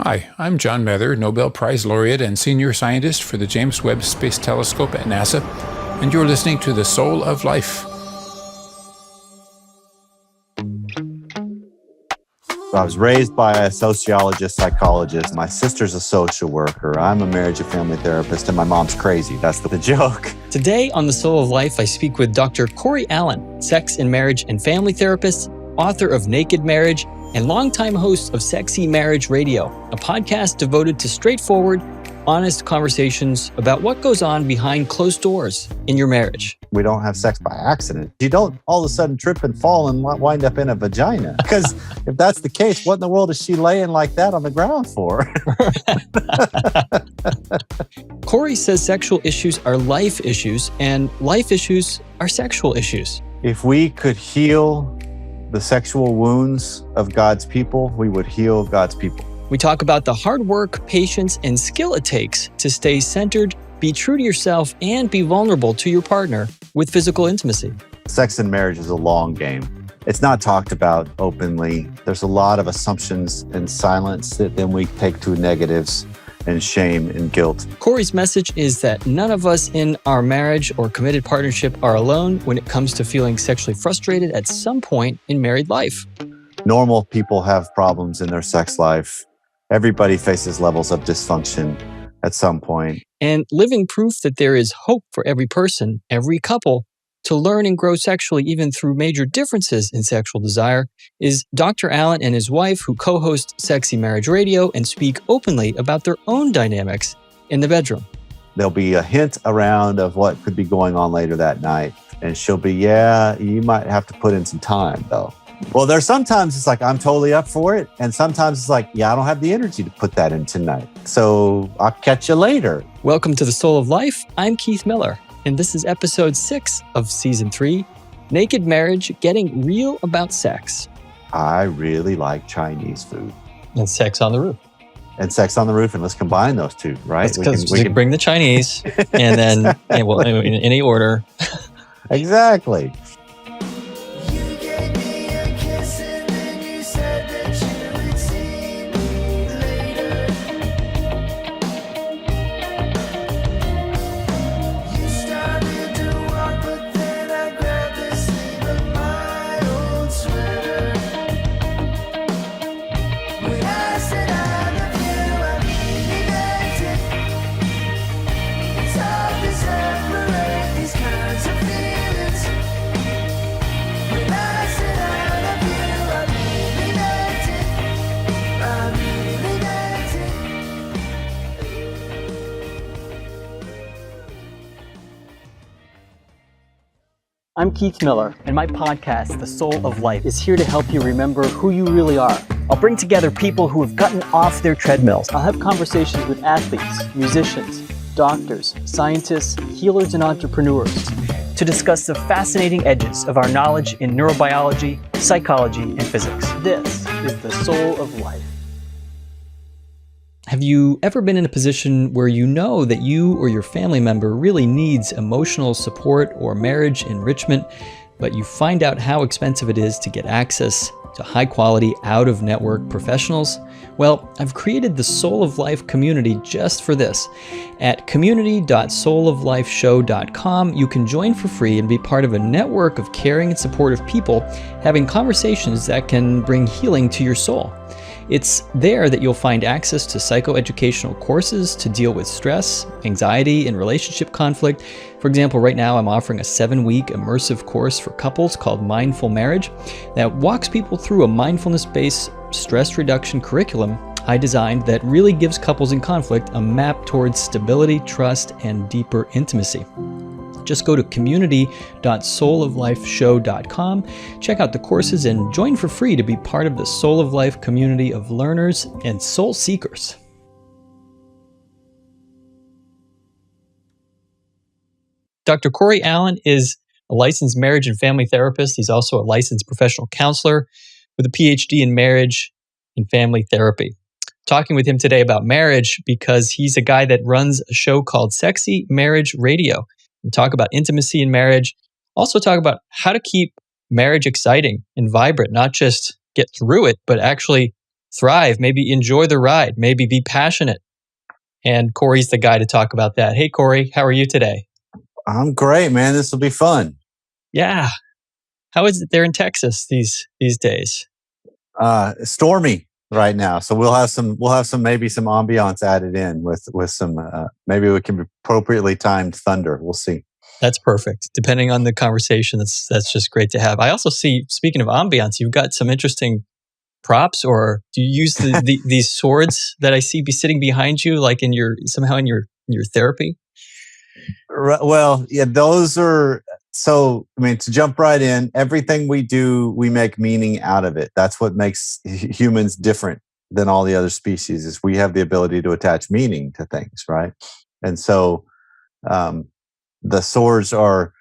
Hi, I'm John Mather, Nobel Prize Laureate and Senior Scientist for the James Webb Space Telescope at NASA, and you're listening to The Soul of Life. I was raised by a sociologist, psychologist. My sister's a social worker. I'm a marriage and family therapist, and my mom's crazy. That's the joke. Today on The Soul of Life, I speak with Dr. Corey Allen, sex and marriage and family therapist, author of Naked Marriage, and longtime host of Sexy Marriage Radio, a podcast devoted to straightforward, honest conversations about what goes on behind closed doors in your marriage. We don't have sex by accident. You don't all of a sudden trip and fall and wind up in a vagina. Because if that's the case, what in the world is she laying like that on the ground for? Corey says sexual issues are life issues and life issues are sexual issues. If we could heal the sexual wounds of God's people, we would heal God's people. We talk about the hard work, patience, and skill it takes to stay centered, be true to yourself, and be vulnerable to your partner with physical intimacy. Sex and marriage is a long game. It's not talked about openly. There's a lot of assumptions and silence that then we take to negatives and shame and guilt. Corey's message is that none of us in our marriage or committed partnership are alone when it comes to feeling sexually frustrated at some point in married life. Normal people have problems in their sex life. Everybody faces levels of dysfunction at some point. And living proof that there is hope for every person, every couple, to learn and grow sexually even through major differences in sexual desire is Dr. Allen and his wife, who co-host Sexy Marriage Radio and speak openly about their own dynamics in the bedroom. There'll be a hint around of what could be going on later that night. And she'll be, yeah, you might have to put in some time though. Well, there's sometimes it's like, I'm totally up for it. And sometimes it's like, yeah, I don't have the energy to put that in tonight. So I'll catch you later. Welcome to The Soul of Life. I'm Keith Miller, and this is episode 6 of season 3, Naked Marriage, Getting Real About Sex. I really like Chinese food. And sex on the roof. And sex on the roof. And let's combine those two, right? We can bring the Chinese and then, in any order. Exactly. I'm Keith Miller, and my podcast, The Soul of Life, is here to help you remember who you really are. I'll bring together people who have gotten off their treadmills. I'll have conversations with athletes, musicians, doctors, scientists, healers, and entrepreneurs to discuss the fascinating edges of our knowledge in neurobiology, psychology, and physics. This is The Soul of Life. Have you ever been in a position where you know that you or your family member really needs emotional support or marriage enrichment, but you find out how expensive it is to get access to high-quality, out-of-network professionals? Well, I've created the Soul of Life community just for this. At community.souloflifeshow.com, you can join for free and be part of a network of caring and supportive people having conversations that can bring healing to your soul. It's there that you'll find access to psychoeducational courses to deal with stress, anxiety, and relationship conflict. For example, right now I'm offering a 7-week immersive course for couples called Mindful Marriage that walks people through a mindfulness-based stress reduction curriculum I designed that really gives couples in conflict a map towards stability, trust, and deeper intimacy. Just go to community.souloflifeshow.com, check out the courses, and join for free to be part of the Soul of Life community of learners and soul seekers. Dr. Corey Allen is a licensed marriage and family therapist. He's also a licensed professional counselor with a PhD in marriage and family therapy. Talking with him today about marriage because he's a guy that runs a show called Sexy Marriage Radio. We talk about intimacy in marriage, also talk about how to keep marriage exciting and vibrant, not just get through it, but actually thrive, maybe enjoy the ride, maybe be passionate. And Corey's the guy to talk about that. Hey, Corey, how are you today? I'm great, man. This will be fun. Yeah. How is it there in Texas these days? Stormy right now, so we'll have some maybe some ambiance added in with some maybe we can appropriately timed thunder. We'll see. That's perfect. Depending on the conversation, that's just great to have. I also see, speaking of ambiance, you've got some interesting props, or do you use these swords that I see be sitting behind you, like in your therapy? Well, yeah, those are so. I mean, to jump right in, everything we do, we make meaning out of it. That's what makes humans different than all the other species. Is we have the ability to attach meaning to things, right? And so, um, the swords are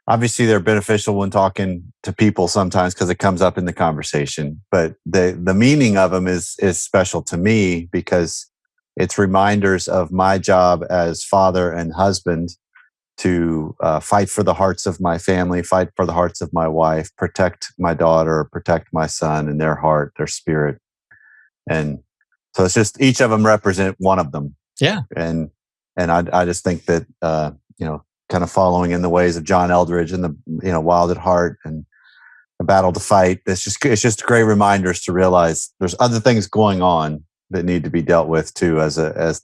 obviously they're beneficial when talking to people sometimes because it comes up in the conversation. But the meaning of them is special to me because it's reminders of my job as father and husband to fight for the hearts of my family, fight for the hearts of my wife, protect my daughter, protect my son and their heart, their spirit. And so it's just each of them represent one of them. Yeah. And I just think that kind of following in the ways of John Eldridge and the Wild at Heart and A Battle to Fight. It's just great reminders to realize there's other things going on that need to be dealt with too, as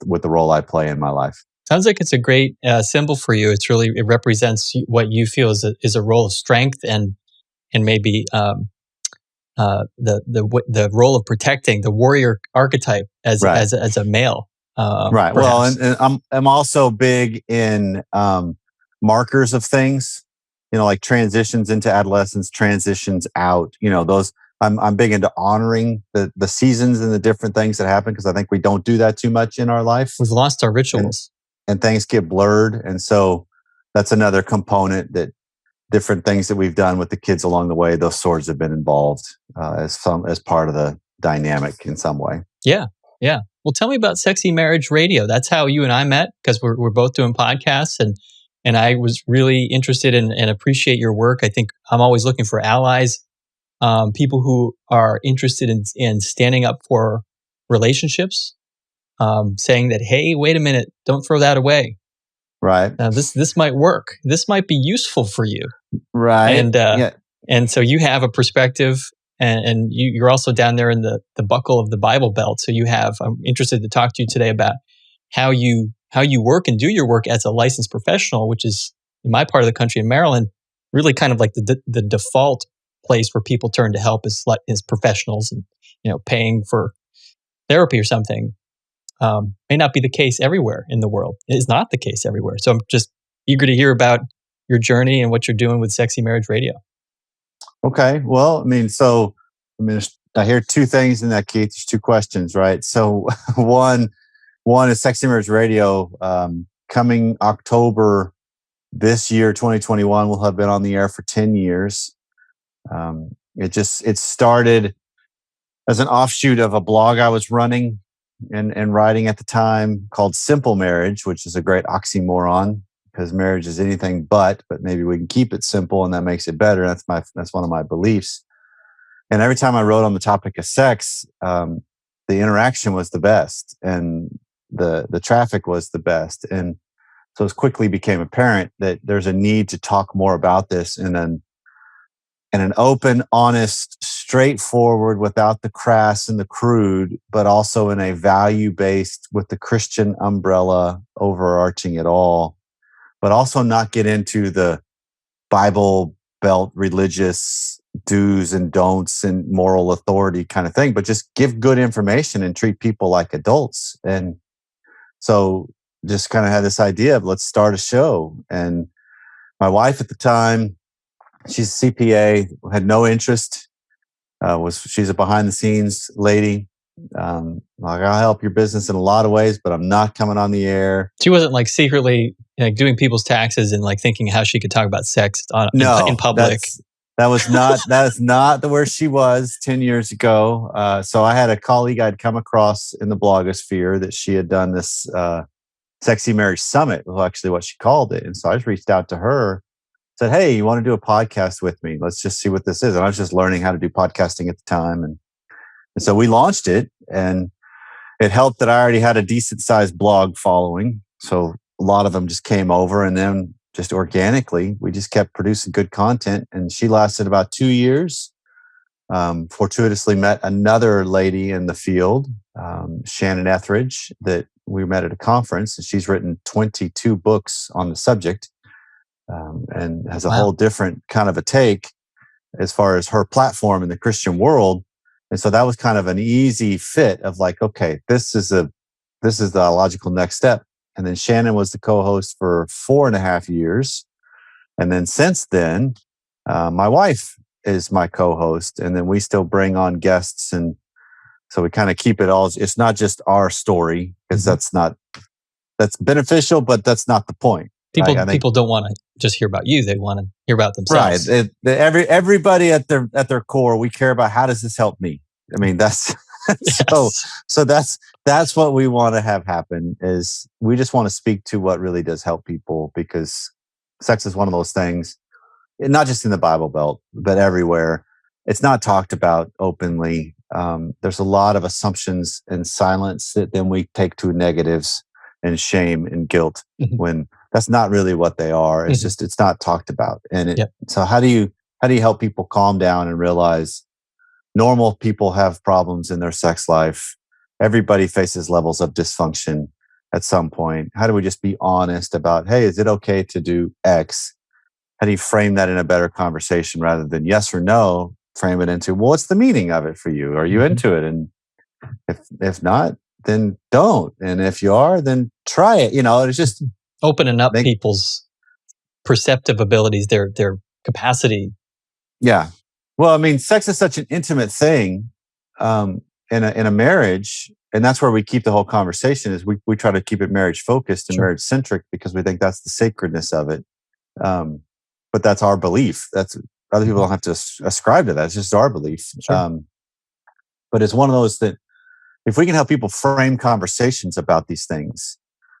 with the role I play in my life. Sounds like it's a great symbol for you. It represents what you feel is a role of strength and maybe the role of protecting the warrior archetype as a male. Right. Perhaps. Well, and I'm also big in markers of things. Like transitions into adolescence, transitions out. Those. I'm big into honoring the seasons and the different things that happen because I think we don't do that too much in our life. We've lost our rituals. And things get blurred. And so that's another component that different things that we've done with the kids along the way, those swords have been involved as part of the dynamic in some way. Yeah. Yeah. Well, tell me about Sexy Marriage Radio. That's how you and I met because we're both doing podcasts and I was really interested in and appreciate your work. I think I'm always looking for allies, people who are interested in standing up for relationships. Saying that, hey, wait a minute, don't throw that away. Right. This might work. This might be useful for you. Right. And so you have a perspective, and you're also down there in the buckle of the Bible Belt. So I'm interested to talk to you today about how you work and do your work as a licensed professional, which is in my part of the country in Maryland, really kind of like the default place where people turn to help is professionals, and paying for therapy or something. May not be the case everywhere in the world. It is not the case everywhere. So I'm just eager to hear about your journey and what you're doing with Sexy Marriage Radio. Okay. Well, I hear two things in that, Keith. There's two questions, right? So one is Sexy Marriage Radio. Coming October this year, 2021, will have been on the air for 10 years. It started as an offshoot of a blog I was running and writing at the time called Simple Marriage, which is a great oxymoron because marriage is anything but maybe we can keep it simple and that makes it better. That's one of my beliefs. And every time I wrote on the topic of sex, the interaction was the best and the traffic was the best. And so it quickly became apparent that there's a need to talk more about this in an open, honest, straightforward, without the crass and the crude, but also in a value-based, with the Christian umbrella overarching it all, but also not get into the Bible Belt religious do's and don'ts and moral authority kind of thing, but just give good information and treat people like adults. And so just kind of had this idea of let's start a show. And my wife at the time, she's a CPA, had no interest. She's a behind the scenes lady. Like, I'll help your business in a lot of ways, but I'm not coming on the air. She wasn't like secretly doing people's taxes and like thinking how she could talk about sex in public. That is not where she was 10 years ago. So I had a colleague I'd come across in the blogosphere that she had done this Sexy Marriage Summit, was actually what she called it. And so I just reached out to her, said, hey, you want to do a podcast with me? Let's just see what this is. And I was just learning how to do podcasting at the time. And so we launched it. And it helped that I already had a decent sized blog following. So a lot of them just came over, and then just organically, we just kept producing good content. And she lasted about 2 years. Fortuitously met another lady in the field, Shannon Etheridge, that we met at a conference. And she's written 22 books on the subject, and has a whole different kind of a take as far as her platform in the Christian world. And so that was kind of an easy fit of like, okay, this is the logical next step. And then Shannon was the co-host for 4.5 years. And then since then, my wife is my co-host, and then we still bring on guests. And so we kind of keep it all. It's not just our story, because that's beneficial, but that's not the point. People don't want to just hear about you. They want to hear about themselves. Right. Everybody at their core, we care about, how does this help me? I mean, that's so that's what we want to have happen, is we just want to speak to what really does help people, because sex is one of those things, not just in the Bible Belt, but everywhere. It's not talked about openly. There's a lot of assumptions and silence that then we take to negatives and shame and guilt, when that's not really what they are. It's just, it's not talked about. And so how do you help people calm down and realize normal people have problems in their sex life? Everybody faces levels of dysfunction at some point. How do we just be honest about, hey, is it okay to do X? How do you frame that in a better conversation, rather than yes or no? Frame it into, well, what's the meaning of it for you? Are you into it? And if not, then don't. And if you are, then try it. It's just opening up people's perceptive abilities, their capacity. Yeah. Well, I mean, sex is such an intimate thing in a marriage, and that's where we keep the whole conversation. Is we try to keep it marriage focused and marriage centric, because we think that's the sacredness of it. But that's our belief. That's, other people don't have to ascribe to that. It's just our belief. Sure. But it's one of those that, if we can help people frame conversations about these things,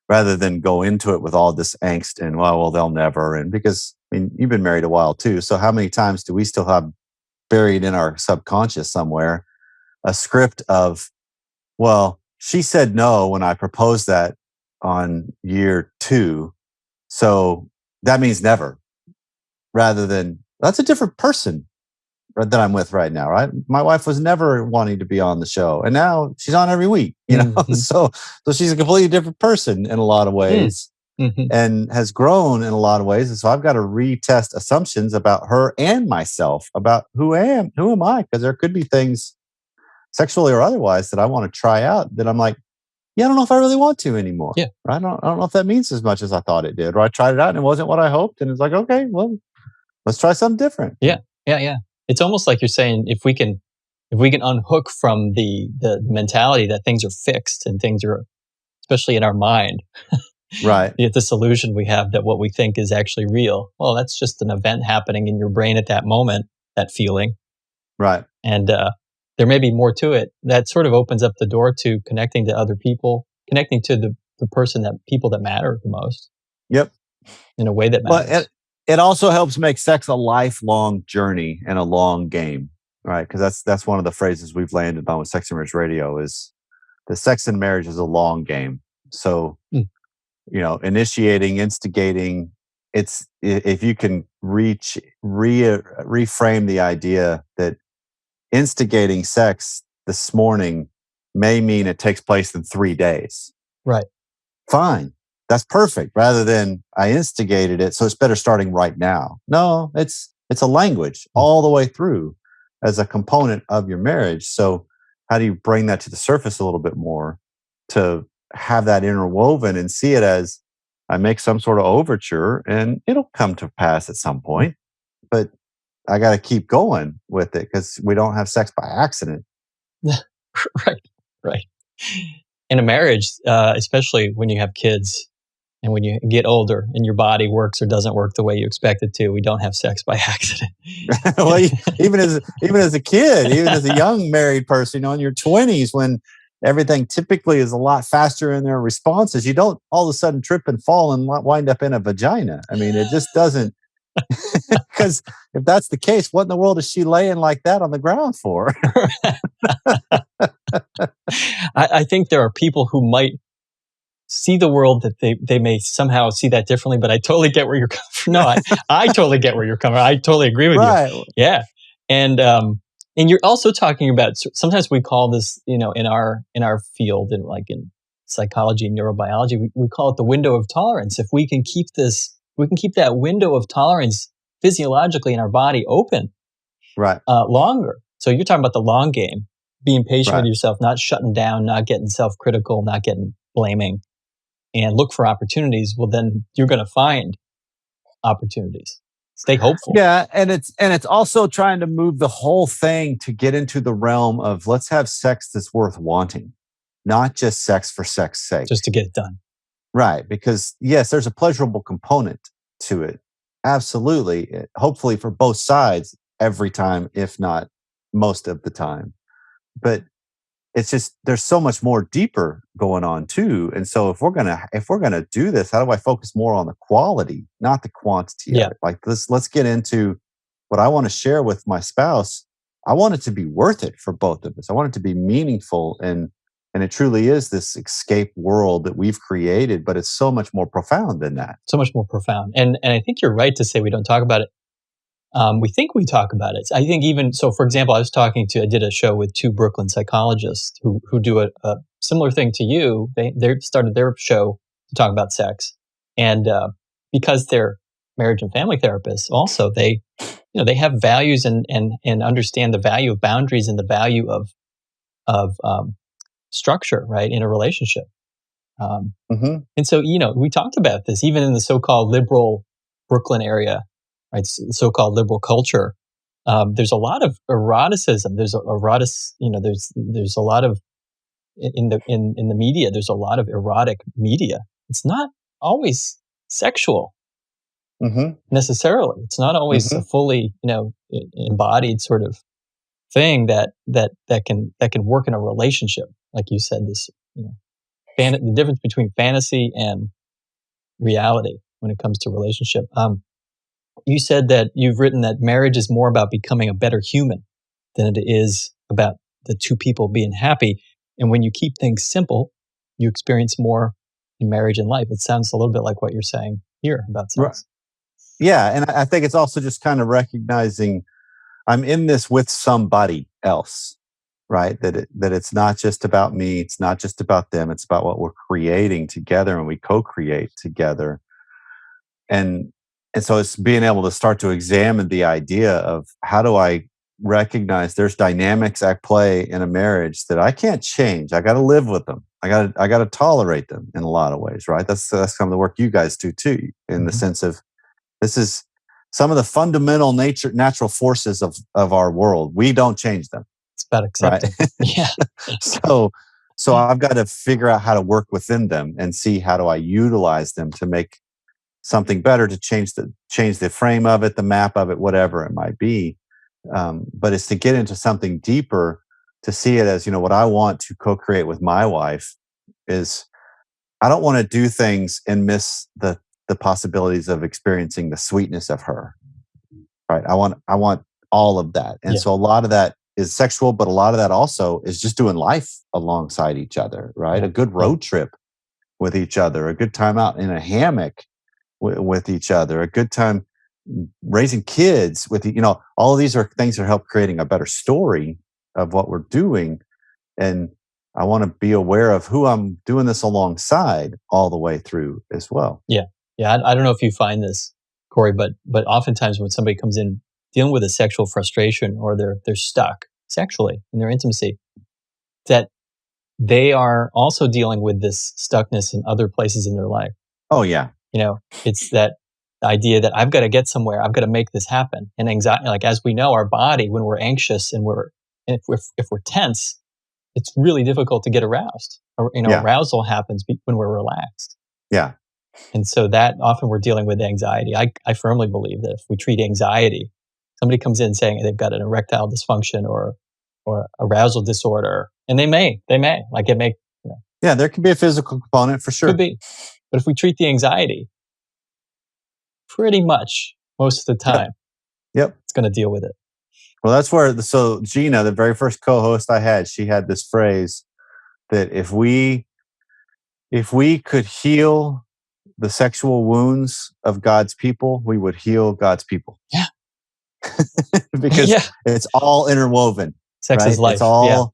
rather than go into it with all this angst and, well, they'll never. And because, I mean, you've been married a while too. So how many times do we still have buried in our subconscious somewhere a script of, well, she said no when I proposed that on year 2. So that means never, rather than, that's a different person that I'm with right now, right? My wife was never wanting to be on the show, and now she's on every week, so she's a completely different person in a lot of ways, and has grown in a lot of ways. And so I've got to retest assumptions about her and myself, about who am I? Because there could be things, sexually or otherwise, that I want to try out that I'm like, yeah, I don't know if I really want to anymore. Yeah. Right? I don't know if that means as much as I thought it did. Or I tried it out and it wasn't what I hoped. And it's like, okay, well, let's try something different. Yeah. It's almost like you're saying, if we can unhook from the mentality that things are fixed and things are, especially in our mind, right? This illusion we have that what we think is actually real. Well, that's just an event happening in your brain at that moment, that feeling. Right. And there may be more to it. That sort of opens up the door to connecting to other people, connecting to the people that matter the most. Yep. In a way that matters. But it also helps make sex a lifelong journey and a long game, right? Because that's one of the phrases we've landed on with Sex and Marriage Radio, is the sex and marriage is a long game. So, initiating, instigating, it's, if you can reframe the idea that instigating sex this morning may mean it takes place in 3 days. Right. Fine. That's perfect. Rather than, I instigated it, so it's better starting right now. No, it's a language all the way through as a component of your marriage. So how do you bring that to the surface a little bit more, to have that interwoven and see it as, I make some sort of overture and it'll come to pass at some point, but I got to keep going with it, because we don't have sex by accident. Right. In a marriage, especially when you have kids and when you get older and your body works or doesn't work the way you expect it to, we don't have sex by accident. Well, even as a kid, even as a young married person, in your 20s, when everything typically is a lot faster in their responses, you don't all of a sudden trip and fall and wind up in a vagina. I mean, it just doesn't Because if that's the case, what in the world is she laying like that on the ground for? I think there are people who might see the world that they may somehow see that differently, but I totally get where you're coming from. No, I totally get where you're coming from. I totally agree with Right. you. Yeah. And you're also talking about, sometimes we call this, in our field, and like in psychology and neurobiology, we call it the window of tolerance. If we can keep that window of tolerance physiologically in our body open Right. longer. So you're talking about the long game, being patient with Right. yourself, not shutting down, not getting self-critical, not getting blaming, and look for opportunities. Well, then you're going to find opportunities. Stay hopeful. Yeah, and it's also trying to move the whole thing to get into the realm of let's have sex that's worth wanting, not just sex for sex sake. Just to get it done. Right, because yes, there's a pleasurable component to it. Absolutely. Hopefully for both sides every time, if not most of the time. But it's just there's so much more deeper going on too. And so if we're gonna do this, how do I focus more on the quality, not the quantity Yeah. of it? Like let's get into what I want to share with my spouse. I want it to be worth it for both of us. I want it to be meaningful, and it truly is this escape world that we've created, but it's so much more profound than that. So much more profound. And I think you're right to say we don't talk about it. We think we talk about it. I think even so, for example, I did a show with two Brooklyn psychologists who do a similar thing to you. They started their show to talk about sex, and because they're marriage and family therapists, also they have values and understand the value of boundaries and the value of structure, right, in a relationship. Hmm. And so, we talked about this even in the so-called liberal Brooklyn area, right? So-called liberal culture. There's a lot of eroticism. There's there's a lot of in the media. There's a lot of erotic media. It's not always sexual Hmm. necessarily. It's not always a Hmm. fully embodied sort of thing that can work in a relationship. Like you said, this the difference between fantasy and reality when it comes to relationship. You said that you've written that marriage is more about becoming a better human than it is about the two people being happy. And when you keep things simple, you experience more in marriage and life. It sounds a little bit like what you're saying here about Right. sex. Yeah, and I think it's also just kind of recognizing I'm in this with somebody else, right? That it's not just about me, it's not just about them, it's about what we're creating together and we co-create together. And so it's being able to start to examine the idea of how do I recognize there's dynamics at play in a marriage that I can't change. I got to live with them. I got to tolerate them in a lot of ways, right? That's kind of the work you guys do too, in the Mhm. sense of this is some of the fundamental natural forces of our world. We don't change them, It's about right? accepting. Yeah. so so I've got to figure out how to work within them and see how do I utilize them to make something better, to change the frame of it, the map of it, whatever it might be. But it's to get into something deeper, to see it as what I want to co-create with my wife is I don't want to do things and miss the possibilities of experiencing the sweetness of her. Right. I want all of that. And Yeah. so a lot of that is sexual, but a lot of that also is just doing life alongside each other, right? Yeah. A good road trip with each other, a good time out in a hammock with each other, a good time raising kids with all of these are things that help creating a better story of what we're doing. And I want to be aware of who I'm doing this alongside all the way through as well. Yeah. Yeah. I don't know if you find this, Corey, but oftentimes when somebody comes in dealing with a sexual frustration, or they're stuck sexually in their intimacy, that they are also dealing with this stuckness in other places in their life. Oh yeah. It's that idea that I've got to get somewhere, I've got to make this happen. And anxiety, like as we know, our body, when we're anxious and if we're tense, it's really difficult to get aroused. Or, Yeah. arousal happens when we're relaxed. Yeah. And so that often we're dealing with anxiety. I firmly believe that if we treat anxiety, somebody comes in saying they've got an erectile dysfunction or arousal disorder, and they may like it may Yeah. There can be a physical component for could sure. be, but if we treat the anxiety, pretty much most of the time. Yep. It's going to deal with it. Well, that's where, so Gina, the very first co-host I had, she had this phrase that if we could heal the sexual wounds of God's people, we would heal God's people. Yeah. Because it's all interwoven. Sex is life. It's all,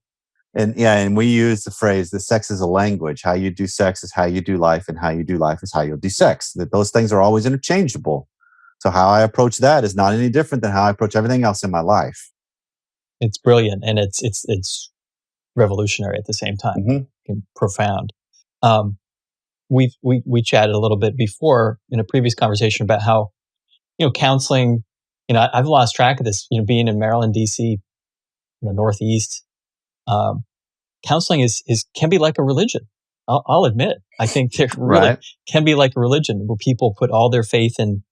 and we use the phrase that sex is a language. How you do sex is how you do life, and how you do life is how you'll do sex. That those things are always interchangeable. So how I approach that is not any different than how I approach everything else in my life. It's brilliant, and it's revolutionary at the same time. Mm-hmm. And profound. We chatted a little bit before in a previous conversation about how, counseling, I've lost track of this, being in Maryland, DC, in the Northeast, counseling can be like a religion. I'll admit, I think there really can be like a religion where people put all their faith in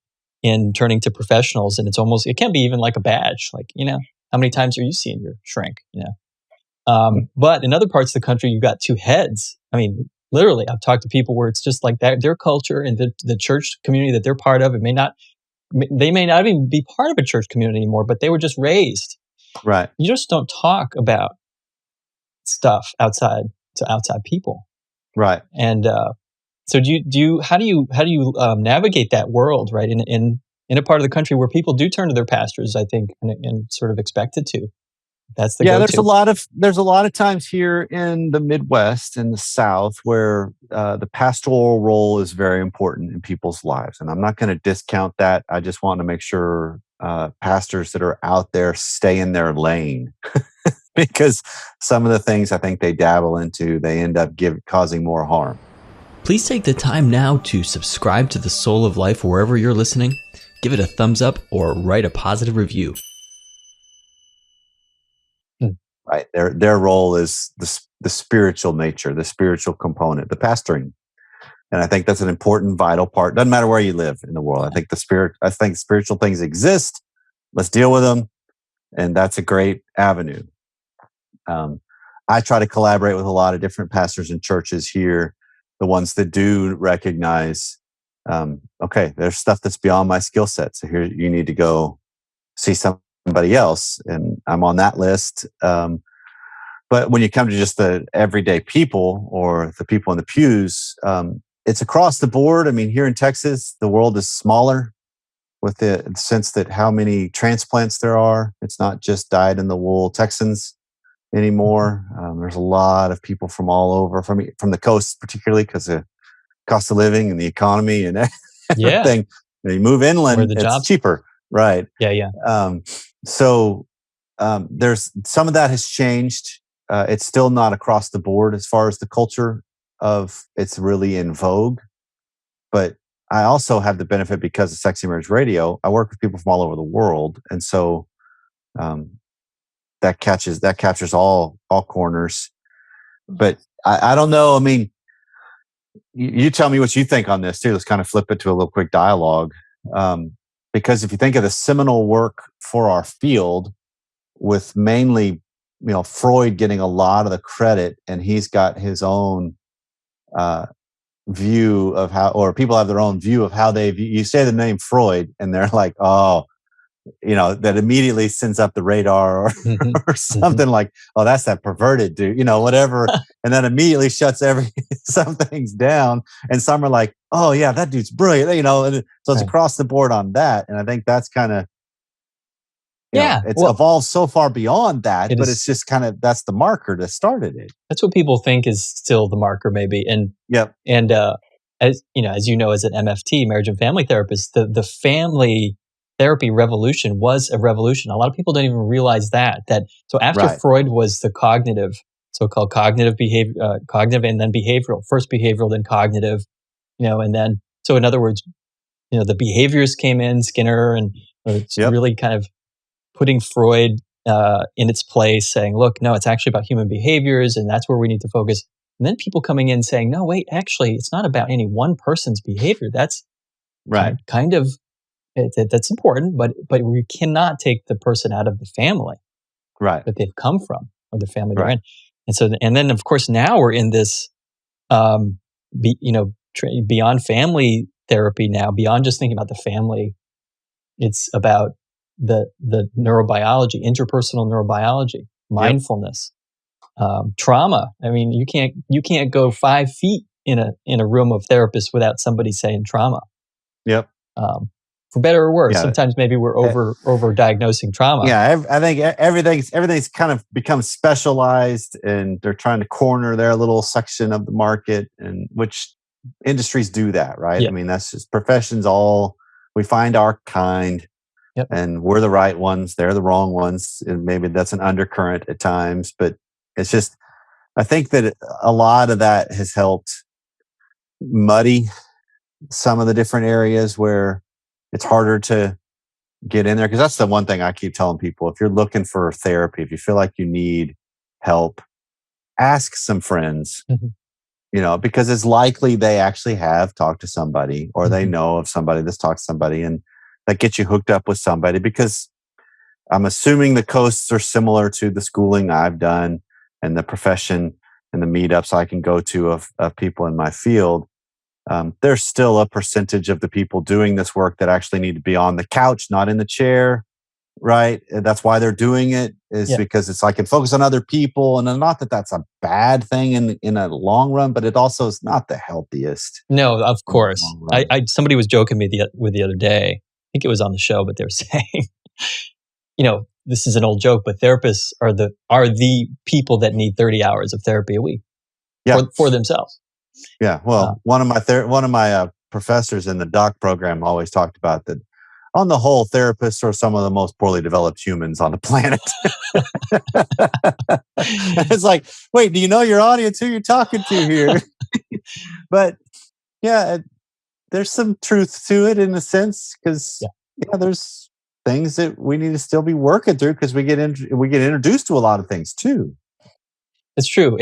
turning to professionals, and it can be even like a badge. Like, how many times are you seeing your shrink? But in other parts of the country, you've got two heads. I mean, literally, I've talked to people where it's just like that. Their culture and the church community that they're part of, they may not even be part of a church community anymore, but they were just raised. Right. You just don't talk about stuff outside people. Right. And so how do you navigate that world, right? In a part of the country where people do turn to their pastors, I think, and sort of expected to. That's the go-to. There's a lot of times here in the Midwest and the South where the pastoral role is very important in people's lives, and I'm not going to discount that. I just want to make sure pastors that are out there stay in their lane, because some of the things I think they dabble into, they end up causing more harm. Please take the time now to subscribe to The Soul of Life wherever you're listening. Give it a thumbs up or write a positive review. Right. Their role is the spiritual nature, the spiritual component, the pastoring. And I think that's an important, vital part. Doesn't matter where you live in the world. I think spiritual things exist. Let's deal with them. And that's a great avenue. I try to collaborate with a lot of different pastors and churches here, the ones that do recognize, okay, there's stuff that's beyond my skill set. So here you need to go see somebody else. And I'm on that list. But when you come to just the everyday people or the people in the pews, it's across the board. I mean, here in Texas, the world is smaller with the sense that how many transplants there are. It's not just dyed-in-the-wool Texans anymore. There's a lot of people from all over, from the coast, particularly because of cost of living and the economy and everything. You move inland, it's cheaper. Right. Yeah. So there's some of that has changed. It's still not across the board as far as the culture of it's really in vogue. But I also have the benefit because of Sexy Marriage Radio. I work with people from all over the world, and so that captures all corners. But I don't know. I mean, you tell me what you think on this too. Let's kind of flip it to a little quick dialogue. Because if you think of the seminal work for our field, with mainly, Freud getting a lot of the credit, and he's got his own view of how, or people have their own view of how you say the name Freud, and they're like, oh, that immediately sends up the radar, or something like, oh, that's that perverted dude, whatever. And then immediately shuts some things down. And some are like, oh yeah, that dude's brilliant, and so it's across the board on that. And I think that's kind of, it's evolved so far beyond that, but it's just kind of, that's the marker that started it. That's what people think is still the marker, maybe. And and as an MFT, marriage and family therapist, the family therapy revolution was a revolution. A lot of people don't even realize that. So after Freud was the so-called cognitive behavior, cognitive and then behavioral, first behavioral, then cognitive, and then, so in other words, the behaviors came in, Skinner, and really kind of putting Freud in its place, saying, look, no, it's actually about human behaviors, and that's where we need to focus. And then people coming in saying, no, wait, actually, it's not about any one person's behavior. That's kind of, that's important, but we cannot take the person out of the family that they've come from, or the family they're in. And so, and then of course now we're in this, beyond family therapy now, beyond just thinking about the family It's about the neurobiology, interpersonal neurobiology, mindfulness, trauma. I mean, you can't go 5 feet in a room of therapists without somebody saying trauma. Yep. For better or worse. Yeah. Sometimes maybe we're over diagnosing trauma. Yeah, I think everything's kind of become specialized, and they're trying to corner their little section of the market, and which industries do that, right? Yeah. I mean, that's just professions. All we find our kind, and we're the right ones. They're the wrong ones, and maybe that's an undercurrent at times. But it's just, I think that a lot of that has helped muddy some of the different areas where it's harder to get in there, because that's the one thing I keep telling people. If you're looking for therapy, if you feel like you need help, ask some friends, because it's likely they actually have talked to somebody, or they know of somebody that's talked to somebody, and that gets you hooked up with somebody. Because I'm assuming the coasts are similar to the schooling I've done and the profession and the meetups I can go to of people in my field. There's still a percentage of the people doing this work that actually need to be on the couch, not in the chair, right? And that's why they're doing it, is because it's, I can focus on other people. And not that that's a bad thing in a long run, but it also is not the healthiest. No, of course. Somebody was joking me the other day. I think it was on the show, but they were saying, this is an old joke, but therapists are the people that need 30 hours of therapy a week for themselves. Yeah. Well, one of my professors in the doc program always talked about that. On the whole, therapists are some of the most poorly developed humans on the planet. It's like, wait, do you know your audience, who you're talking to here? But yeah, there's some truth to it in a sense, because there's things that we need to still be working through, because we get introduced to a lot of things too. It's true.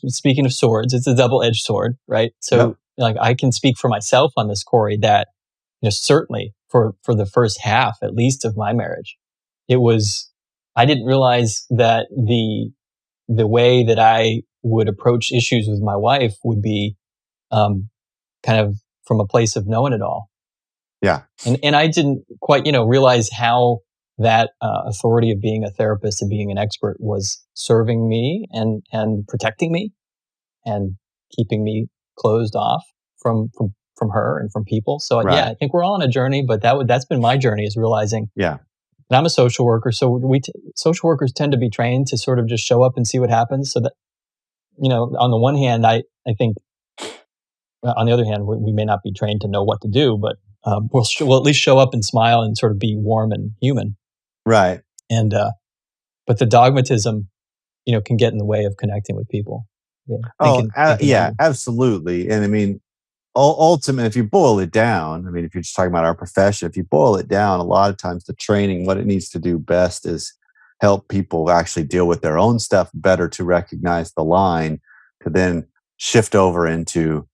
Speaking of swords, it's a double-edged sword, right? So, like, I can speak for myself on this, Corey, that certainly for the first half, at least, of my marriage, I didn't realize that the way that I would approach issues with my wife would be kind of from a place of knowing it all. Yeah. And I didn't quite, realize how that authority of being a therapist and being an expert was serving me and protecting me and keeping me closed off from her and from people. So I think we're all on a journey, but that's been my journey, is realizing. Yeah. And I'm a social worker, so social workers tend to be trained to sort of just show up and see what happens. So that, on the one hand, I think, on the other hand, we may not be trained to know what to do, but we'll at least show up and smile and sort of be warm and human. Right. And but the dogmatism, can get in the way of connecting with people. Absolutely. And I mean, ultimately, if you boil it down, I mean, if you're just talking about our profession, if you boil it down, a lot of times the training, what it needs to do best is help people actually deal with their own stuff better, to recognize the line, to then shift over into,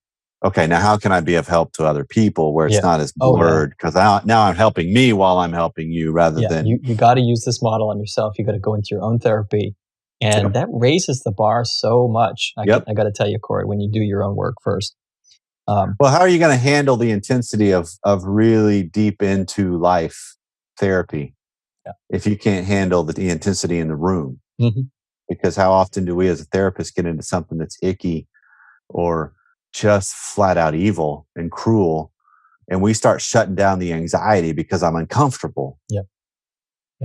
okay, now how can I be of help to other people, where it's not as blurred? Because now I'm helping me while I'm helping you, rather than... You got to use this model on yourself. You got to go into your own therapy. And that raises the bar so much. I got to tell you, Corey, when you do your own work first. Well, how are you going to handle the intensity of really deep into life therapy if you can't handle the intensity in the room? Because how often do we as a therapist get into something that's icky or just flat out evil and cruel, and we start shutting down the anxiety because I'm uncomfortable?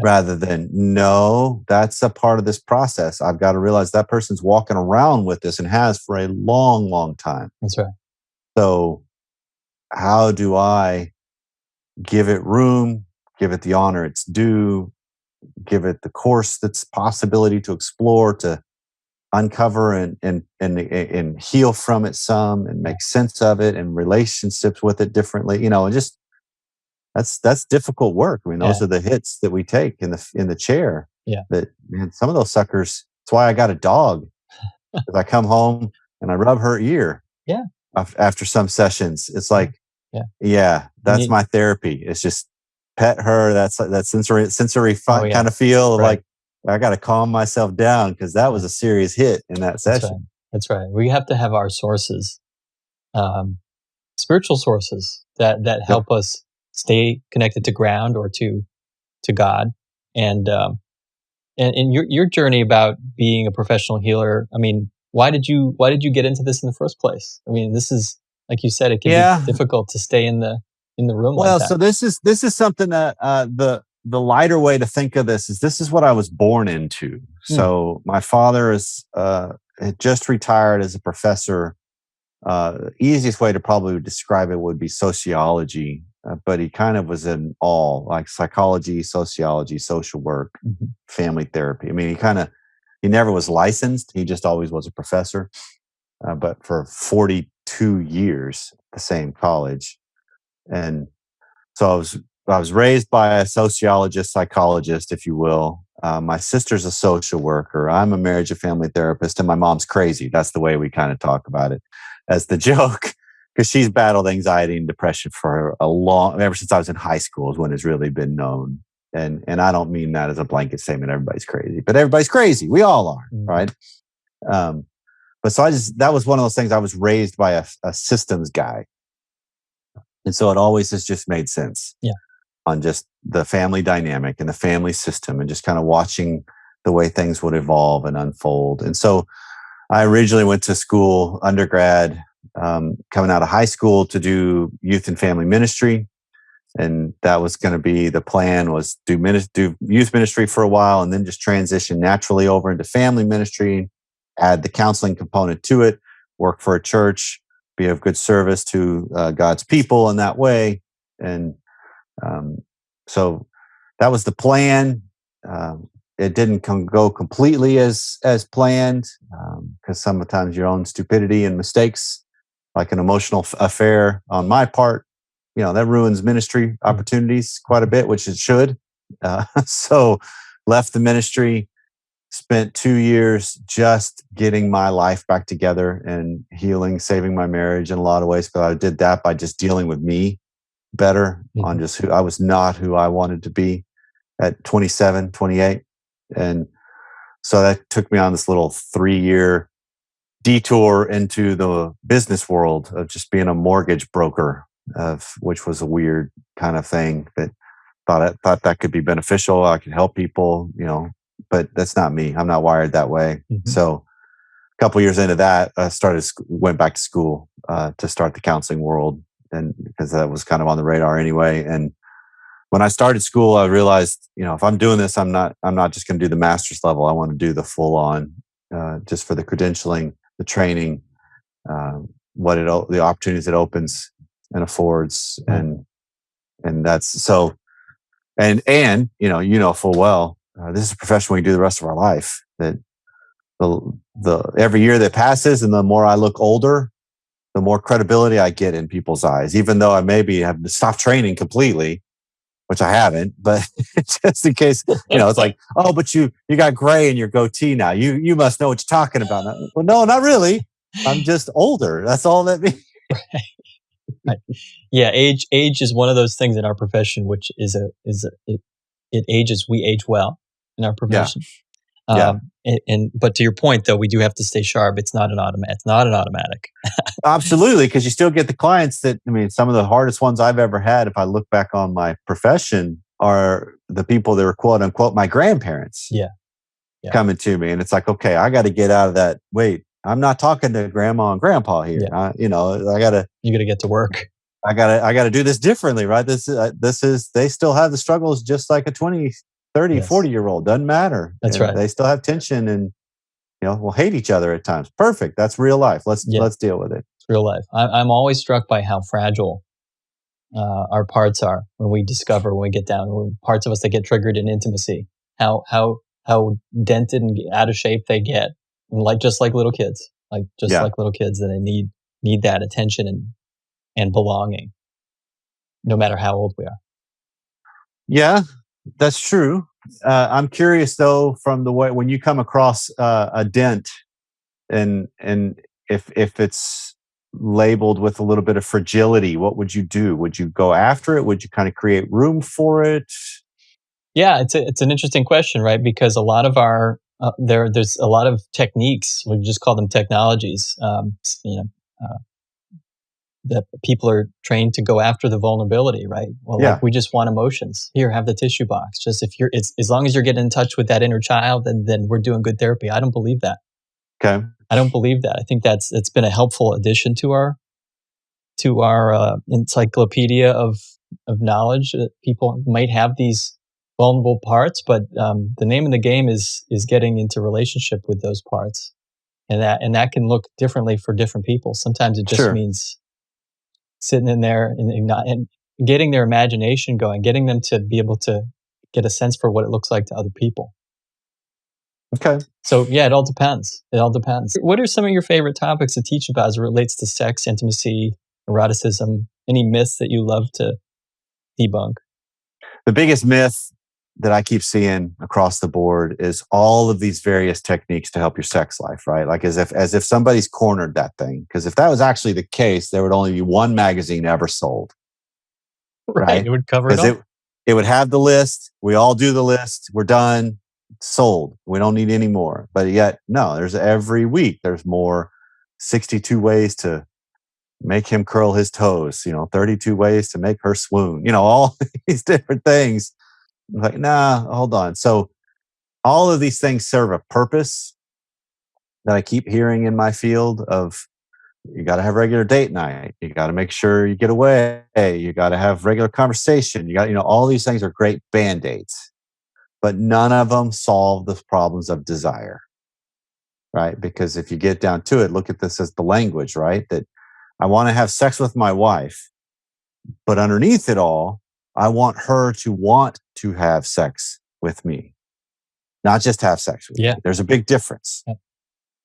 Rather than, no, that's a part of this process. I've got to realize that person's walking around with this and has for a long, long time. That's right. So how do I give it room, give it the honor it's due, give it the course that's possibility to explore, to uncover and heal from it some, and make sense of it, and relationships with it differently, and just that's difficult work. I mean, those are the hits that we take in the chair. That, man, some of those suckers. That's why I got a dog. Because I come home and I rub her ear. After some sessions, it's like, that's my therapy. It's just pet her. That's that sensory fun kind of feel of like, I got to calm myself down, because that was a serious hit in that session. That's right. We have to have our sources, spiritual sources that help us stay connected to ground or to God. And your journey about being a professional healer, I mean, why did you get into this in the first place? I mean, this is, like you said, it can be Yeah. difficult to stay in the room like Well, that. so this is something that the lighter way to think of this is what I was born into. So my father had just retired as a professor. Easiest way to probably describe it would be sociology, but he kind of was in all, like psychology, sociology, social work, family therapy. I mean, he never was licensed. He just always was a professor. But for 42 years, at the same college. And so I was raised by a sociologist, psychologist, if you will. My sister's a social worker. I'm a marriage and family therapist, and my mom's crazy. That's the way we kind of talk about it as the joke, because she's battled anxiety and depression for ever since I was in high school is when it's really been known. And I don't mean that as a blanket statement. Everybody's crazy, but everybody's crazy. We all are, right? But so that was one of those things. I was raised by a systems guy. And so it always has just made sense on just the family dynamic and the family system and just kind of watching the way things would evolve and unfold. And so I originally went to school, undergrad, coming out of high school to do youth and family ministry. And that was going to be the plan, was do youth ministry for a while and then just transition naturally over into family ministry, add the counseling component to it, work for a church, be of good service to God's people in that way. And so that was the plan. It didn't go completely as planned, because sometimes your own stupidity and mistakes, like an emotional affair on my part, that ruins ministry opportunities quite a bit, which it should. So left the ministry, spent 2 years just getting my life back together and healing, saving my marriage in a lot of ways. But I did that by just dealing with me better on just who I was, not who I wanted to be at 27, 28. And so that took me on this little 3-year detour into the business world of just being a mortgage broker, which was a weird kind of thing that thought that could be beneficial. I could help people, but that's not me. I'm not wired that way. So a couple years into that, I went back to school to start the counseling world, and because that was kind of on the radar anyway. And when I started school, I realized, if I'm doing this, I'm not just going to do the master's level. I want to do the full on, just for the credentialing, the training, the opportunities it opens and affords, and that's so. And full well, this is a profession we do the rest of our life. That the every year that passes, and the more I look older, the more credibility I get in people's eyes. Even though I maybe have stopped training completely, which I haven't, but just in case, it's like, oh, but you got gray in your goatee now. You must know what you're talking about. Well, no, not really. I'm just older. That's all that means. Right. Yeah, age is one of those things in our profession, which it ages. We age well in our profession. Yeah. But to your point, though, we do have to stay sharp. It's not an automatic. Absolutely, because you still get the clients some of the hardest ones I've ever had, if I look back on my profession, are the people that were quote unquote my grandparents. Yeah. Coming to me, and it's like, okay, I got to get out of that. Wait, I'm not talking to grandma and grandpa here. Yeah. You got to get to work. I got to do this differently, right? This is they still have the struggles just like a 20, 30, 40-year-old. Doesn't matter. That's right. They still have tension and we'll hate each other at times. Perfect. That's real life. Let's deal with it. It's real life. I'm always struck by how fragile our parts are when we get down, parts of us that get triggered in intimacy, how dented and out of shape they get, and just like little kids, like little kids, that they need that attention and belonging, no matter how old we are. Yeah, that's true. I'm curious though, from the way when you come across a dent, and if it's labeled with a little bit of fragility, what would you do? Would you go after it? Would you kind of create room for it? Yeah, it's an interesting question, right? Because a lot of our there's a lot of techniques. We just call them technologies. that people are trained to go after the vulnerability, right? Well, Yeah. like we just want emotions. Here, have the tissue box. Just if it's as long as you're getting in touch with that inner child, then we're doing good therapy. I don't believe that. Okay. I don't believe that. I think it's been a helpful addition to our encyclopedia of knowledge. That people might have these vulnerable parts, but the name of the game is getting into relationship with those parts, and that can look differently for different people. Sometimes it just Sure. means sitting in there and getting their imagination going, getting them to be able to get a sense for what it looks like to other people. Okay. So yeah, it all depends. It all depends. What are some of your favorite topics to teach about as it relates to sex, intimacy, eroticism? Any myths that you love to debunk? The biggest myth that I keep seeing across the board is all of these various techniques to help your sex life, right? Like as if somebody's cornered that thing. Because if that was actually the case, there would only be one magazine ever sold, right? It would cover it Because all. it would have the list. We all do the list. We're done. Sold. We don't need any more. But yet, no, there's every week there's more 62 ways to make him curl his toes, 32 ways to make her swoon, all these different things. Like, nah, hold on. So all of these things serve a purpose that I keep hearing in my field of you got to have regular date night. You got to make sure you get away. You got to have regular conversation. You got, all these things are great band-aids, but none of them solve the problems of desire, right? Because if you get down to it, look at this as the language, right? That I want to have sex with my wife, but underneath it all, I want her to want to have sex with me, not just have sex with me. There's a big difference,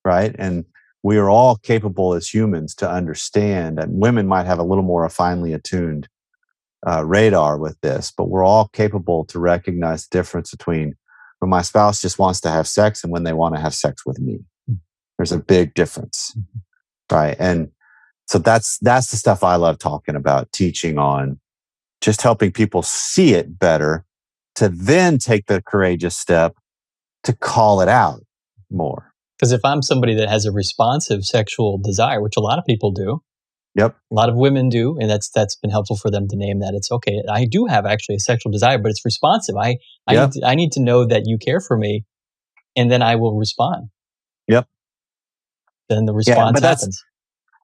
right? And we are all capable as humans to understand, and women might have a little more finely attuned radar with this, but we're all capable to recognize the difference between when my spouse just wants to have sex and when they want to have sex with me. There's a big difference, right? And so that's the stuff I love talking about, teaching on, just helping people see it better to then take the courageous step to call it out more. Because if I'm somebody that has a responsive sexual desire, which a lot of people do, Yep. a lot of women do, and that's been helpful for them to name that. It's okay. I do have actually a sexual desire, but it's responsive. I need to know that you care for me, and then I will respond. Yep. Then the response happens.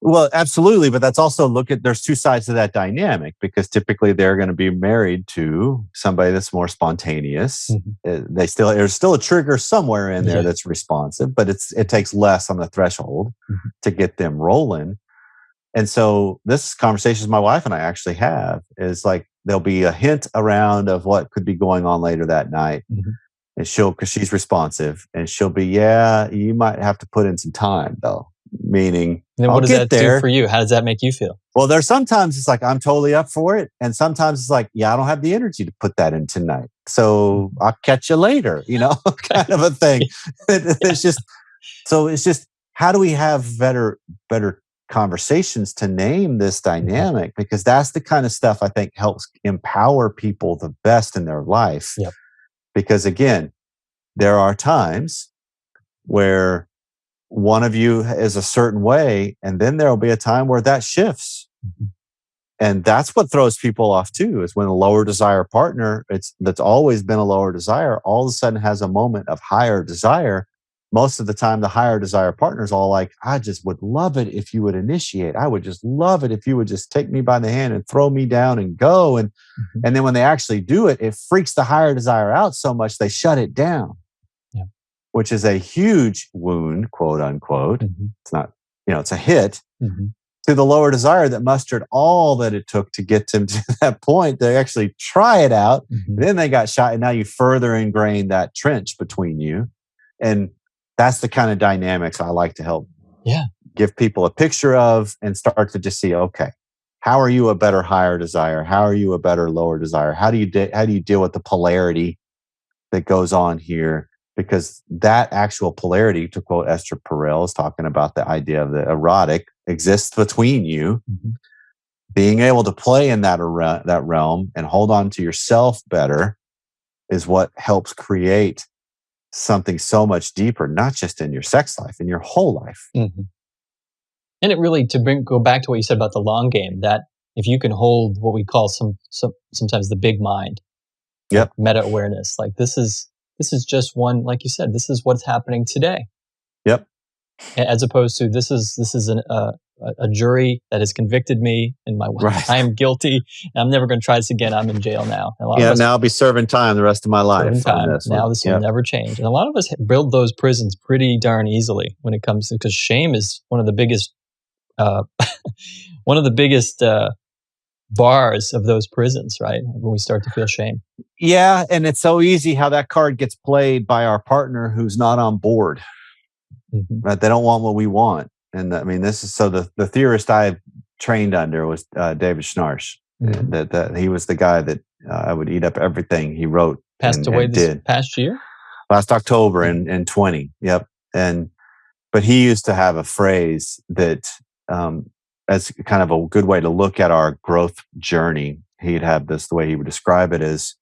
Well, absolutely. But that's also there's two sides to that dynamic, because typically they're going to be married to somebody that's more spontaneous. There's still a trigger somewhere in there that's responsive, but it takes less on the threshold to get them rolling. And so this conversation my wife and I actually have is like, there'll be a hint around of what could be going on later that night. And because she's responsive, and she'll be, yeah, you might have to put in some time though. Meaning, then what does that do for you? How does that make you feel? Well, there's sometimes it's like, I'm totally up for it. And sometimes it's like, yeah, I don't have the energy to put that in tonight. So I'll catch you later, kind of a thing. It's just, how do we have better conversations to name this dynamic? Because that's the kind of stuff I think helps empower people the best in their life. Yep. Because again, there are times where one of you is a certain way, and then there'll be a time where that shifts. And that's what throws people off too, is when a lower desire partner, that's always been a lower desire, all of a sudden has a moment of higher desire. Most of the time, the higher desire partner is all like, I just would love it if you would initiate. I would just love it if you would just take me by the hand and throw me down and go. And then when they actually do it, it freaks the higher desire out so much they shut it down. Which is a huge wound, quote unquote. It's not, it's a hit to the lower desire that mustered all that it took to get them to that point. They actually try it out. Then they got shot, and now you further ingrain that trench between you. And that's the kind of dynamics I like to help give people a picture of, and start to just see, okay, how are you a better higher desire? How are you a better lower desire? How do you deal with the polarity that goes on here? Because that actual polarity, to quote Esther Perel, is talking about the idea of the erotic exists between you. Being able to play in that realm and hold on to yourself better is what helps create something so much deeper, not just in your sex life, in your whole life. And it really, go back to what you said about the long game, that if you can hold what we call sometimes the big mind, Yep. meta awareness, like this is just one, like you said, this is what's happening today. Yep. As opposed to this is a jury that has convicted me, and Right. I am guilty. And I'm never going to try this again. I'm in jail now. And a lot of us, now I'll be serving time the rest of my life. serving time. On this Now one. this will never change. And a lot of us build those prisons pretty darn easily when it comes to, because shame is one of the biggest bars of those prisons, right? When we start to feel shame. Yeah, and it's so easy how that card gets played by our partner who's not on board. Mm-hmm. Right? They don't want what we want. And I mean, this is so the theorist I trained under was David Schnarch. Mm-hmm. That he was the guy that I would eat up everything he wrote. Passed away this past year? Last October in 20. Yep. But he used to have a phrase that as kind of a good way to look at our growth journey. He'd have this, the way he would describe it is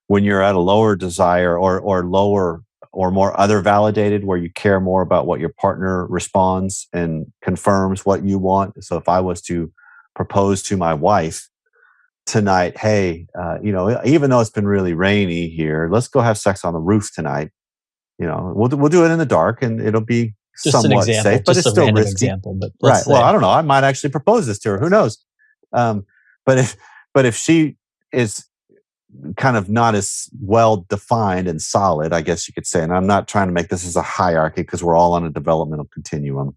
when you're at a lower desire or lower or more other validated, where you care more about what your partner responds and confirms what you want. So if I was to propose to my wife tonight, hey, even though it's been really rainy here, let's go have sex on the roof tonight. We'll do it in the dark, and it'll be just somewhat an example, safe, but it's still risky. Example, but right. Well, I don't know. I might actually propose this to her. Who knows? But if she is kind of not as well defined and solid, I guess you could say, and I'm not trying to make this as a hierarchy because we're all on a developmental continuum,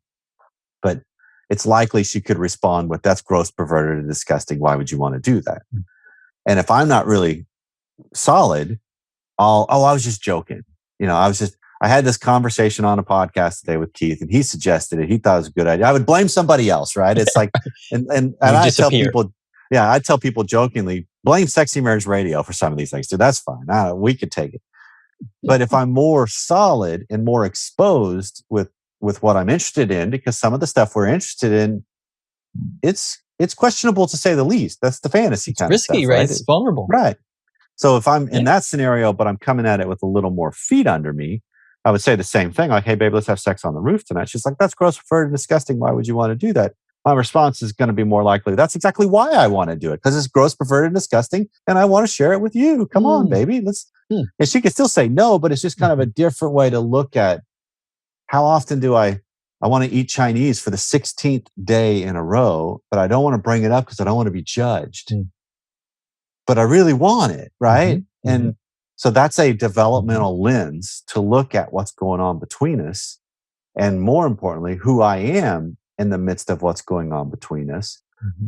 but it's likely she could respond with, that's gross, perverted, and disgusting. Why would you want to do that? Mm-hmm. And if I'm not really solid, I was just joking. I had this conversation on a podcast today with Keith, and he suggested it. He thought it was a good idea. I would blame somebody else, right? It's like, and I tell people, I tell people jokingly, blame Sexy Marriage Radio for some of these things. Dude, that's fine. We could take it. But if I'm more solid and more exposed with what I'm interested in, because some of the stuff we're interested in, it's questionable to say the least. That's the fantasy kind of stuff. Risky, right? It's vulnerable. Right. So if I'm in that scenario, but I'm coming at it with a little more feet under me, I would say the same thing. Like, hey, babe, let's have sex on the roof tonight. She's like, that's gross, perverted, and disgusting. Why would you want to do that? My response is going to be more likely, that's exactly why I want to do it, because it's gross, perverted, and disgusting, and I want to share it with you. Come on, baby. Let's. And she could still say no, but it's just kind of a different way to look at how often do I want to eat Chinese for the 16th day in a row, but I don't want to bring it up because I don't want to be judged. But I really want it, right? Mm-hmm. And so that's a developmental lens to look at what's going on between us, and more importantly, who I am in the midst of what's going on between us,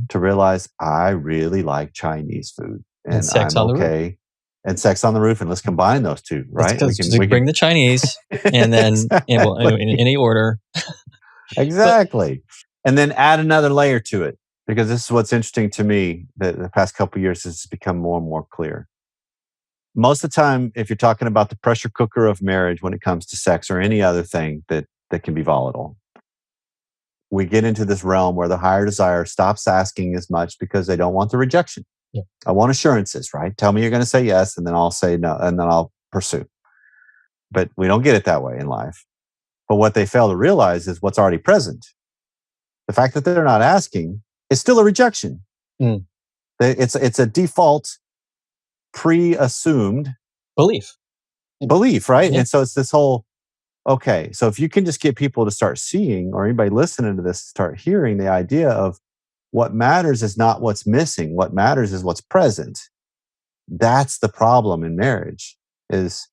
to realize I really like Chinese food, and sex I'm on the okay. Roof. And sex on the roof, and let's combine those two, right? We bring the Chinese, and then in any order. Exactly. And then add another layer to it, because this is what's interesting to me that the past couple of years has become more and more clear. Most of the time, if you're talking about the pressure cooker of marriage when it comes to sex or any other thing that can be volatile, we get into this realm where the higher desire stops asking as much because they don't want the rejection. Yeah. I want assurances, right? Tell me you're going to say yes, and then I'll say no, and then I'll pursue. But we don't get it that way in life. But what they fail to realize is what's already present. The fact that they're not asking is still a rejection. It's a default, pre-assumed belief, right? Yeah. And so it's this whole, okay, so if you can just get people to start seeing, or anybody listening to this start hearing the idea of what matters is not what's missing, what matters is what's present. That's the problem in marriage, is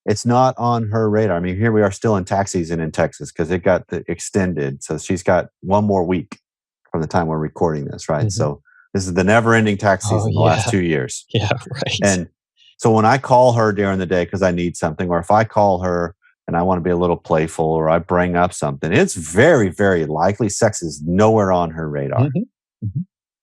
it's not on her radar. I mean, here we are still in tax season in Texas because it got extended. So she's got one more week from the time we're recording this, right? Mm-hmm. So this is the never-ending tax season, the last 2 years. Yeah, right. And so when I call her during the day because I need something, or if I call her and I want to be a little playful, or I bring up something, it's very, very likely sex is nowhere on her radar,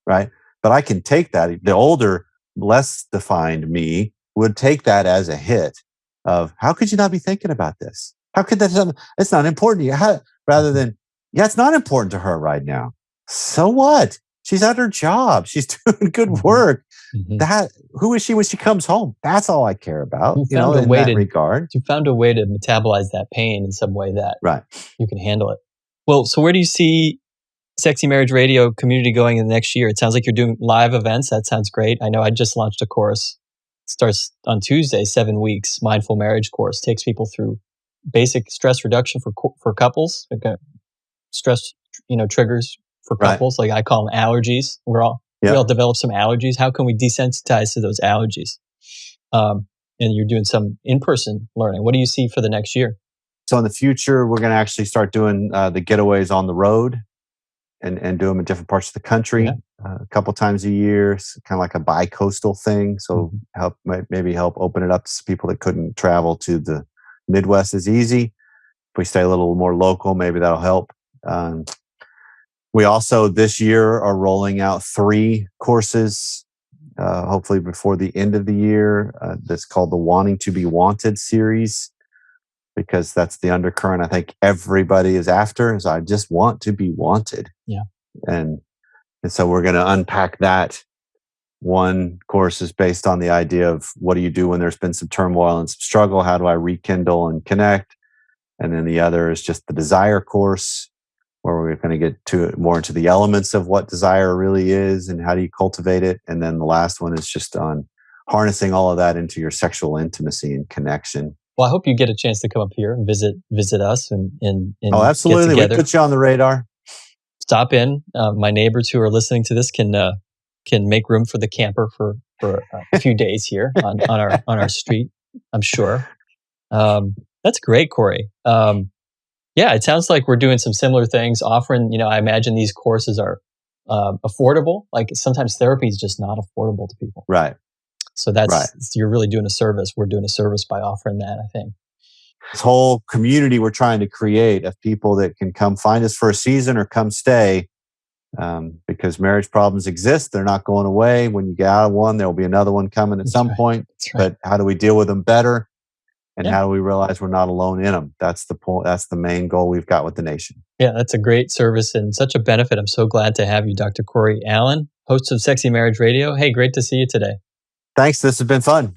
right? But I can take that. The older, less defined me would take that as a hit of, how could you not be thinking about this? How could that? It's not important to you. Rather than, yeah, it's not important to her right now. So what? She's at her job. She's doing good work. Who is she when she comes home? That's all I care about. You found a way to metabolize that pain in some way that you can handle it. Well, so where do you see Sexy Marriage Radio community going in the next year? It sounds like you're doing live events. That sounds great. I know I just launched a course. It starts on Tuesday, 7 weeks, mindful marriage course. Takes people through basic stress reduction for couples. Like stress, triggers for couples. Like I call them allergies. We all develop some allergies. How can we desensitize to those allergies? And you're doing some in-person learning. What do you see for the next year? So in the future, we're going to actually start doing the getaways on the road and do them in different parts of the country a couple times a year. It's kind of like a bi-coastal thing. So maybe help open it up to people that couldn't travel to the Midwest as easy. If we stay a little more local, maybe that'll help. We also this year are rolling out 3 courses, hopefully before the end of the year. That's called the Wanting to Be Wanted series, because that's the undercurrent I think everybody is after, is I just want to be wanted. Yeah. And so we're going to unpack that. One course is based on the idea of what do you do when there's been some turmoil and some struggle? How do I rekindle and connect? And then the other is just the desire course, where we're going to get more into the elements of what desire really is and how do you cultivate it. And then the last one is just on harnessing all of that into your sexual intimacy and connection. Well, I hope you get a chance to come up here and visit us and oh, absolutely. We put you on the radar. Stop in. My neighbors who are listening to this can make room for the camper for a few days here on our street. I'm sure. That's great, Corey. Yeah, it sounds like we're doing some similar things. Offering, I imagine these courses are affordable. Like sometimes therapy is just not affordable to people. Right. So you're really doing a service. We're doing a service by offering that, I think. This whole community we're trying to create of people that can come find us for a season or come stay, because marriage problems exist. They're not going away. When you get out of one, there will be another one coming at some point. That's right. But how do we deal with them better? And how do we realize we're not alone in them? That's the point. That's the main goal we've got with the nation. Yeah, that's a great service and such a benefit. I'm so glad to have you, Dr. Corey Allen, host of Sexy Marriage Radio. Hey, great to see you today. Thanks. This has been fun.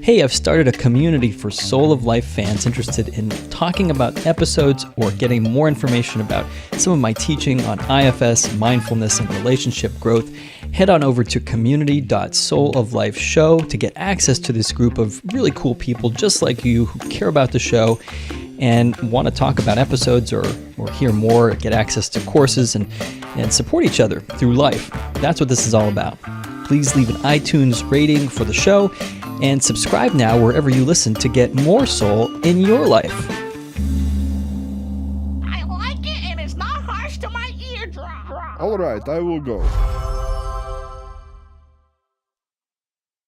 Hey, I've started a community for Soul of Life fans interested in talking about episodes or getting more information about some of my teaching on IFS, mindfulness, and relationship growth. Head on over to community.souloflifeshow to get access to this group of really cool people just like you who care about the show and want to talk about episodes or hear more, get access to courses and support each other through life. That's what this is all about. Please leave an iTunes rating for the show and subscribe now wherever you listen to get more soul in your life. I like it and it's not harsh to my eardrum. All right, I will go.